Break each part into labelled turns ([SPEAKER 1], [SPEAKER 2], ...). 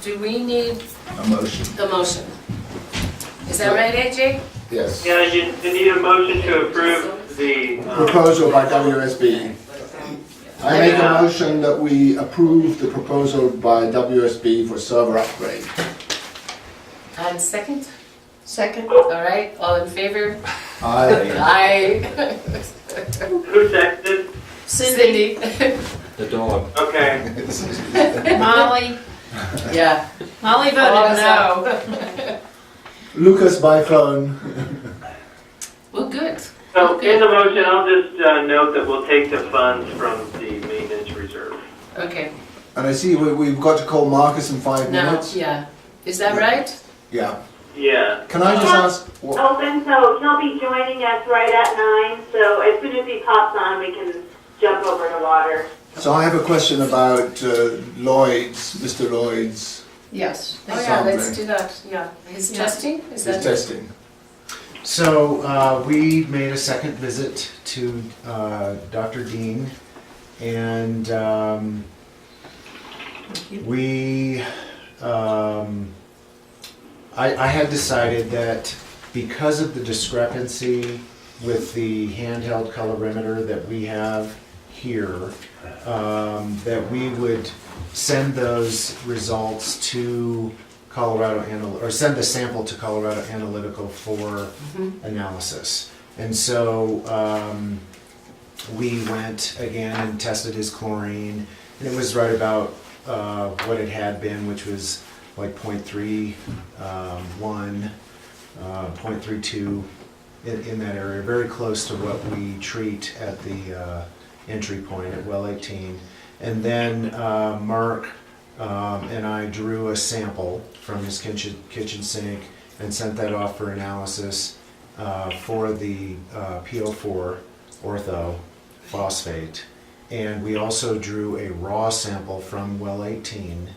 [SPEAKER 1] do we need
[SPEAKER 2] A motion.
[SPEAKER 1] a motion? Is that right, AJ?
[SPEAKER 2] Yes.
[SPEAKER 3] Yeah, you need a motion to approve the,
[SPEAKER 2] Proposal by WSB. I make a motion that we approve the proposal by WSB for server upgrade.
[SPEAKER 1] And second?
[SPEAKER 4] Second.
[SPEAKER 1] All right, all in favor?
[SPEAKER 2] Aye.
[SPEAKER 1] Aye.
[SPEAKER 3] who seconded?
[SPEAKER 1] Cindy?
[SPEAKER 5] The dog.
[SPEAKER 3] Okay,
[SPEAKER 4] Molly.
[SPEAKER 1] Yeah.
[SPEAKER 4] Molly voted no.
[SPEAKER 2] Lucas by phone.
[SPEAKER 1] Well, good.
[SPEAKER 3] so in the motion, I'll just note that we'll take the funds from the maintenance reserve.
[SPEAKER 1] Okay,
[SPEAKER 2] And I see we've got to call Marcus in 5
[SPEAKER 1] now,
[SPEAKER 2] minutes.
[SPEAKER 1] yeah. Is that right?
[SPEAKER 2] Yeah.
[SPEAKER 3] Yeah.
[SPEAKER 2] Can I just ask, what,
[SPEAKER 6] Open, so he'll be joining us right at 9, so as soon as he pops on, we can jump over to water.
[SPEAKER 2] so I have a question about Lloyd's, Mr. Lloyd's,
[SPEAKER 4] Yes.
[SPEAKER 1] Oh, yeah, let's do that, yeah. His
[SPEAKER 4] Yeah.
[SPEAKER 1] testing, is
[SPEAKER 2] his
[SPEAKER 1] that?
[SPEAKER 2] testing.
[SPEAKER 7] So we made a second visit to Dr. Dean, and I had decided that because of the discrepancy with the handheld colorimeter that we have here, that we would send those results to or send the sample to Colorado Analytical for analysis. And so we went again and tested his chlorine, and it was right about what it had been, which was like 0.31, 0.32 in that area, very close to what we treat at the entry point at well 18. And then Mark and I drew a sample from his kitchen sink and sent that off for analysis for the PO4 ortho phosphate. And we also drew a raw sample from well 18.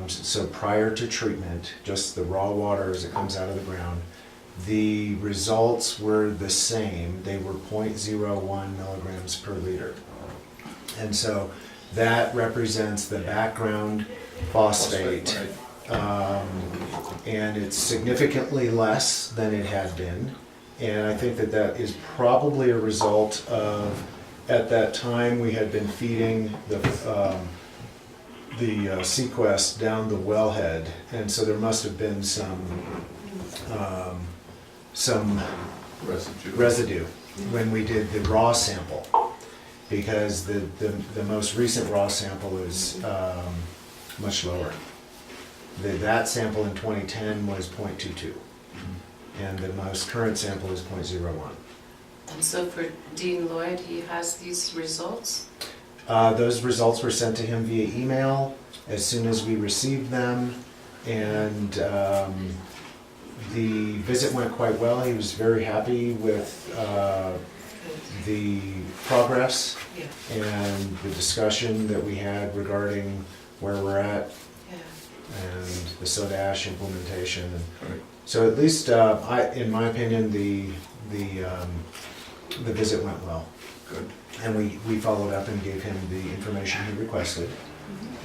[SPEAKER 7] So prior to treatment, just the raw water as it comes out of the ground. The results were the same. They were 0.01 milligrams per liter. And so that represents the background phosphate, and it's significantly less than it had been. And I think that that is probably a result of, at that time, we had been feeding the Sequest down the wellhead, and so there must have been some residue when we did the raw sample, because the most recent raw sample is much lower. That sample in 2010 was 0.22, and the most current sample is 0.01.
[SPEAKER 1] And so for Dean Lloyd, he has these results?
[SPEAKER 7] Those results were sent to him via email as soon as we received them, and the visit went quite well. He was very happy with the progress and the discussion that we had regarding where we're at and the soda ash implementation. So at least, in my opinion, the visit went well.
[SPEAKER 2] Good.
[SPEAKER 7] And we followed up and gave him the information he requested.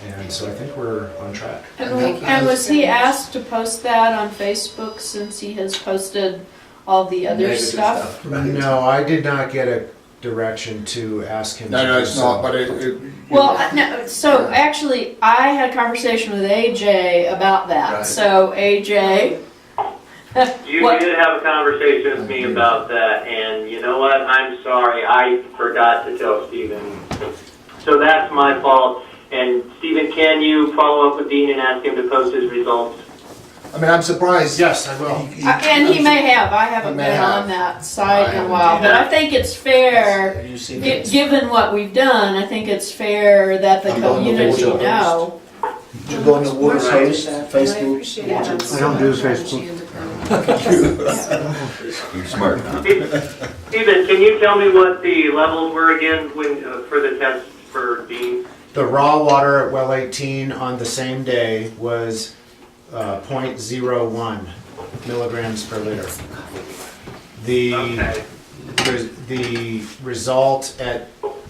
[SPEAKER 7] And so I think we're on track.
[SPEAKER 4] And was he asked to post that on Facebook since he has posted all the other
[SPEAKER 2] Negative
[SPEAKER 4] stuff?
[SPEAKER 2] right.
[SPEAKER 7] No, I did not get a direction to ask him. to
[SPEAKER 2] No,
[SPEAKER 7] do
[SPEAKER 2] it's
[SPEAKER 7] so.
[SPEAKER 2] not, but it
[SPEAKER 4] Well, no, so actually, I had a conversation with AJ about that.
[SPEAKER 2] Right.
[SPEAKER 4] So AJ,
[SPEAKER 3] You
[SPEAKER 4] What?
[SPEAKER 3] did have a conversation with me about that, and you know what? I'm sorry, I forgot to tell Stephen. So that's my fault. And Stephen, can you follow up with Dean and ask him to post his results?
[SPEAKER 2] I mean, I'm surprised.
[SPEAKER 7] Yes, I will.
[SPEAKER 4] and he may have, I haven't
[SPEAKER 2] He may
[SPEAKER 4] been
[SPEAKER 2] have.
[SPEAKER 4] on that side in a
[SPEAKER 2] I
[SPEAKER 4] while, but I think it's fair,
[SPEAKER 5] Have you seen it?
[SPEAKER 4] given what we've done, I think it's fair that the
[SPEAKER 5] I'm on the
[SPEAKER 4] community
[SPEAKER 5] water
[SPEAKER 4] know.
[SPEAKER 2] You go on the water host,
[SPEAKER 1] I
[SPEAKER 2] Facebook.
[SPEAKER 1] appreciate it.
[SPEAKER 8] I don't do Facebook.
[SPEAKER 5] You're smart.
[SPEAKER 3] Stephen, can you tell me what the levels were again for the test for Dean?
[SPEAKER 7] The raw water at well 18 on the same day was 0.01 milligrams per liter.
[SPEAKER 3] Okay.
[SPEAKER 7] The result at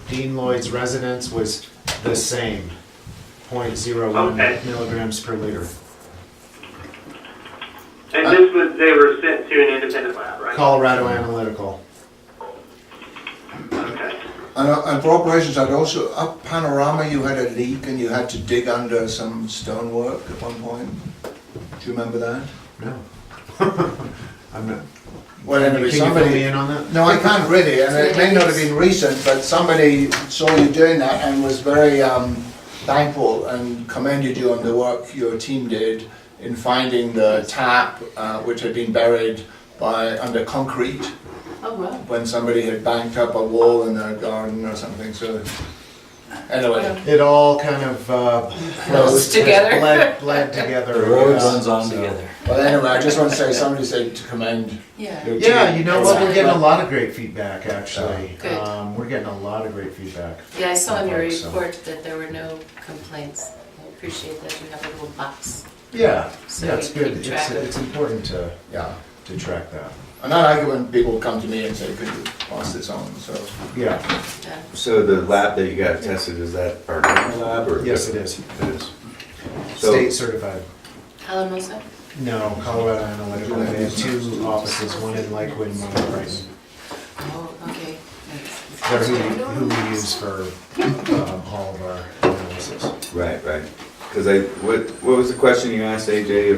[SPEAKER 7] Dean Lloyd's residence was the same. 0.01
[SPEAKER 3] Okay.
[SPEAKER 7] milligrams per liter.
[SPEAKER 3] And they were sent to an independent lab, right?
[SPEAKER 7] Colorado Analytical.
[SPEAKER 3] Okay.
[SPEAKER 2] And for operations, I'd also, up Panorama, you had a leak and you had to dig under some stonework at one point. Do you remember that?
[SPEAKER 7] No. I'm not.
[SPEAKER 2] Well, anyway,
[SPEAKER 7] Can you fill me in on that?
[SPEAKER 2] No, I can't really, and it may not have been recent, but somebody saw you doing that and was very thankful and commended you on the work your team did in finding the tap, which had been buried under concrete
[SPEAKER 1] Oh, wow.
[SPEAKER 2] when somebody had banked up a wall in their garden or something. So, anyway,
[SPEAKER 7] It all kind of
[SPEAKER 1] Close together.
[SPEAKER 7] bled together.
[SPEAKER 5] The road
[SPEAKER 7] yes.
[SPEAKER 5] runs on
[SPEAKER 7] So-
[SPEAKER 5] together.
[SPEAKER 2] well, anyway, I just want to say somebody said to commend
[SPEAKER 1] Yeah.
[SPEAKER 2] your team.
[SPEAKER 7] Yeah, you know what? We're getting a
[SPEAKER 2] Exactly.
[SPEAKER 7] lot of great feedback, actually.
[SPEAKER 1] Good.
[SPEAKER 7] We're getting a lot of great feedback.
[SPEAKER 1] Yeah, I saw in your
[SPEAKER 7] I hope so.
[SPEAKER 1] report that there were no complaints. I appreciate that you have a little box.
[SPEAKER 7] Yeah,
[SPEAKER 1] So
[SPEAKER 7] yeah, it's
[SPEAKER 1] we keep
[SPEAKER 7] good.
[SPEAKER 1] track of-
[SPEAKER 7] It's important to
[SPEAKER 2] Yeah.
[SPEAKER 7] track that.
[SPEAKER 2] And I like it when people come to me and say, could you pass this on? So,
[SPEAKER 7] Yeah,
[SPEAKER 1] Yeah.
[SPEAKER 8] So the lab that you got tested, is that our own lab or?
[SPEAKER 7] yes, it is.
[SPEAKER 8] It is. So,
[SPEAKER 7] State certified.
[SPEAKER 1] Alamosa?
[SPEAKER 7] No, Colorado Analytical. They have two offices, one in Lakewood and one in Brighton.
[SPEAKER 1] Oh, okay.
[SPEAKER 7] They're who we use for all of our analysis.
[SPEAKER 8] right. Because what was the question you asked AJ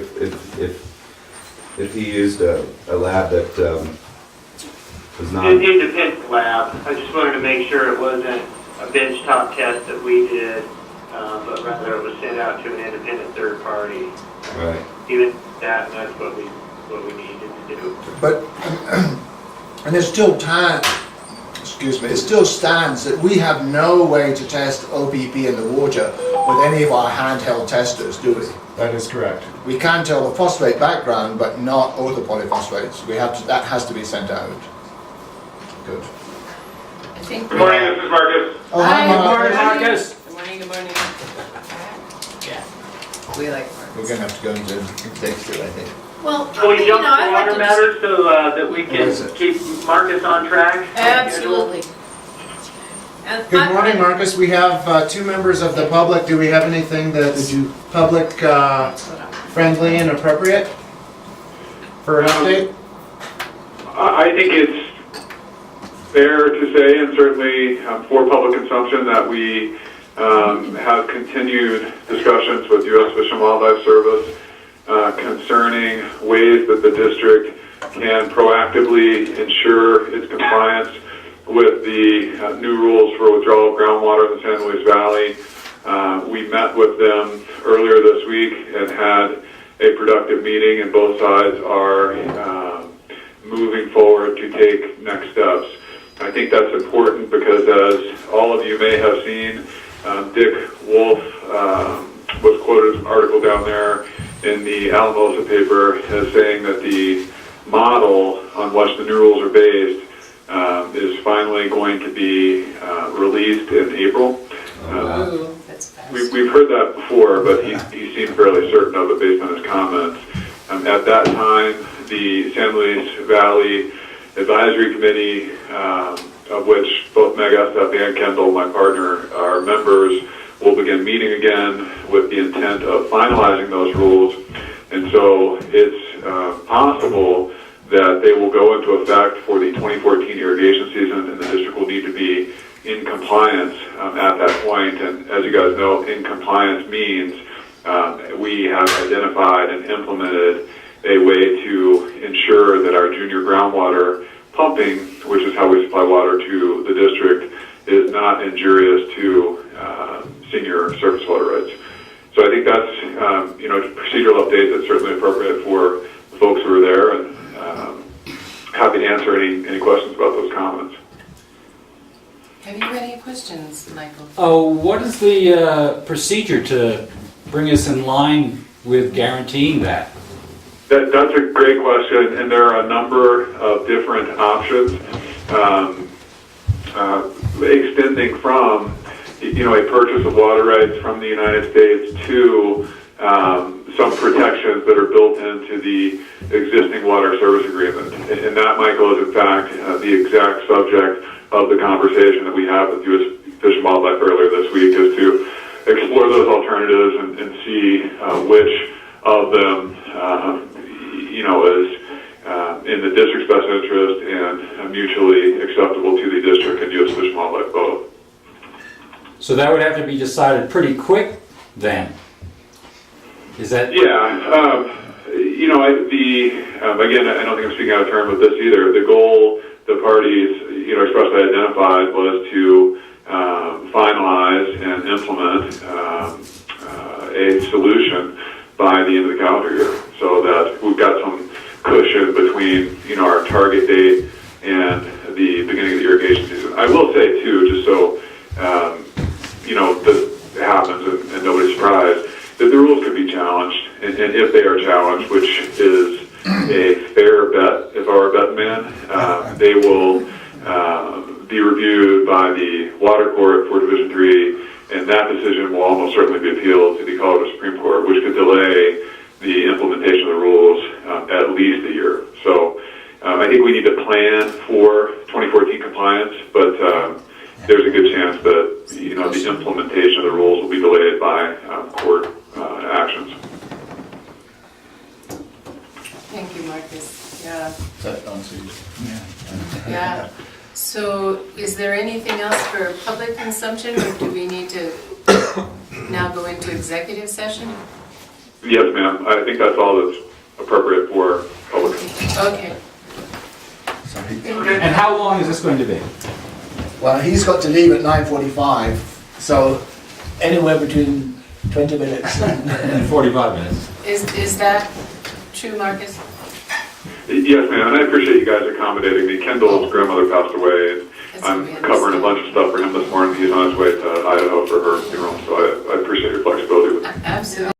[SPEAKER 8] if he used a lab that was not?
[SPEAKER 3] An independent lab. I just wanted to make sure it wasn't a benchtop test that we did, but rather it was sent out to an independent third party.
[SPEAKER 8] Right.
[SPEAKER 3] Even that, that's what we needed to do.
[SPEAKER 2] but, and there's still time, excuse me, it still stands that we have no way to test OPP in the water with any of our handheld testers, do we?
[SPEAKER 7] That is correct.
[SPEAKER 2] We can tell the phosphate background, but not orthophosphates. We have to, that has to be sent out. Good.
[SPEAKER 1] I think.
[SPEAKER 3] Good morning, this is Marcus.
[SPEAKER 2] Oh, hi,
[SPEAKER 1] Hi,
[SPEAKER 2] Mark.
[SPEAKER 5] Marcus.
[SPEAKER 1] Good morning, good morning. Yeah. We like
[SPEAKER 2] We're
[SPEAKER 1] Marcus.
[SPEAKER 2] gonna have to go into executive, I think.
[SPEAKER 4] Well,
[SPEAKER 3] Can we
[SPEAKER 4] you
[SPEAKER 3] jump
[SPEAKER 4] know,
[SPEAKER 3] to
[SPEAKER 4] I'd like
[SPEAKER 3] water
[SPEAKER 4] to
[SPEAKER 3] matters so that we
[SPEAKER 2] Where is
[SPEAKER 3] can
[SPEAKER 2] it?
[SPEAKER 3] keep Marcus on track?
[SPEAKER 4] Absolutely. And
[SPEAKER 7] Good morning, Marcus. We have two members of the public. Do we have anything that's public friendly and appropriate for an update?
[SPEAKER 9] I think it's fair to say, and certainly for public consumption, that we have continued discussions with U.S. Fish and Wildlife Service concerning ways that the district can proactively ensure its compliance with the new rules for withdrawal of groundwater in the San Luis Valley. We met with them earlier this week and had a productive meeting, and both sides are moving forward to take next steps. I think that's important because, as all of you may have seen, Dick Wolf was quoted in an article down there in the Alamosa paper as saying that the model on which the new rules are based is finally going to be released in April.
[SPEAKER 1] Ooh, that's fast.
[SPEAKER 9] We've heard that before, but he seemed fairly certain of it based on his comments. At that time, the San Luis Valley Advisory Committee, of which both Meg Estep and Kendall, my partner, are members, will begin meeting again with the intent of finalizing those rules. And so it's possible that they will go into effect for the 2014 irrigation season, and the district will need to be in compliance at that point. And as you guys know, in compliance means we have identified and implemented a way to ensure that our junior groundwater pumping, which is how we supply water to the district, is not injurious to senior surface water rights. So I think that's a procedural update that's certainly appropriate for the folks who are there, and happy to answer any questions about those comments.
[SPEAKER 1] Have you any questions, Michael?
[SPEAKER 5] Oh, what is the procedure to bring us in line with guaranteeing that?
[SPEAKER 9] That's a great question, and there are a number of different options, extending from a purchase of water rights from the United States to some protections that are built into the existing water service agreement. And that, Michael, is in fact the exact subject of the conversation that we had with U.S. Fish and Wildlife earlier this week, as to explore those alternatives and see which of them, is in the district's best interest and mutually acceptable to the district and U.S. Fish and Wildlife both.
[SPEAKER 5] So that would have to be decided pretty quick then. Is that?
[SPEAKER 9] Yeah. Again, I don't think I'm speaking out of turn with this either. The goal the parties, expressly identified was to finalize and implement a solution by the end of the calendar year, so that we've got some cushion between, our target date and the beginning of the irrigation season. I will say too, just so this happens and nobody's surprised, that the rules could be challenged, and if they are challenged, which is a fair bet, if I were a betting man, they will be reviewed by the Water Court for Division 3, and that decision will almost certainly be appealed to the Colorado Supreme Court, which could delay the implementation of the rules at least a year. So I think we need to plan for 2014 compliance, but there's a good chance that the implementation of the rules will be delayed by court actions.
[SPEAKER 1] Thank you, Marcus. Yeah.
[SPEAKER 2] That answers you.
[SPEAKER 1] Yeah. So is there anything else for public consumption, or do we need to now go into executive session?
[SPEAKER 9] Yes, ma'am. I think that's all that's appropriate for public.
[SPEAKER 1] Okay.
[SPEAKER 5] And how long is this going to be?
[SPEAKER 2] Well, he's got to leave at 9:45, so anywhere between 20 minutes
[SPEAKER 5] In 45 minutes.
[SPEAKER 1] Is that true, Marcus?
[SPEAKER 9] Yes, ma'am, and I appreciate you guys accommodating me. Kendall's grandmother passed away, and I'm covering a bunch of stuff for him this morning. He's on his way to Idaho for her funeral, so I appreciate your flexibility with me.
[SPEAKER 1] Absolutely.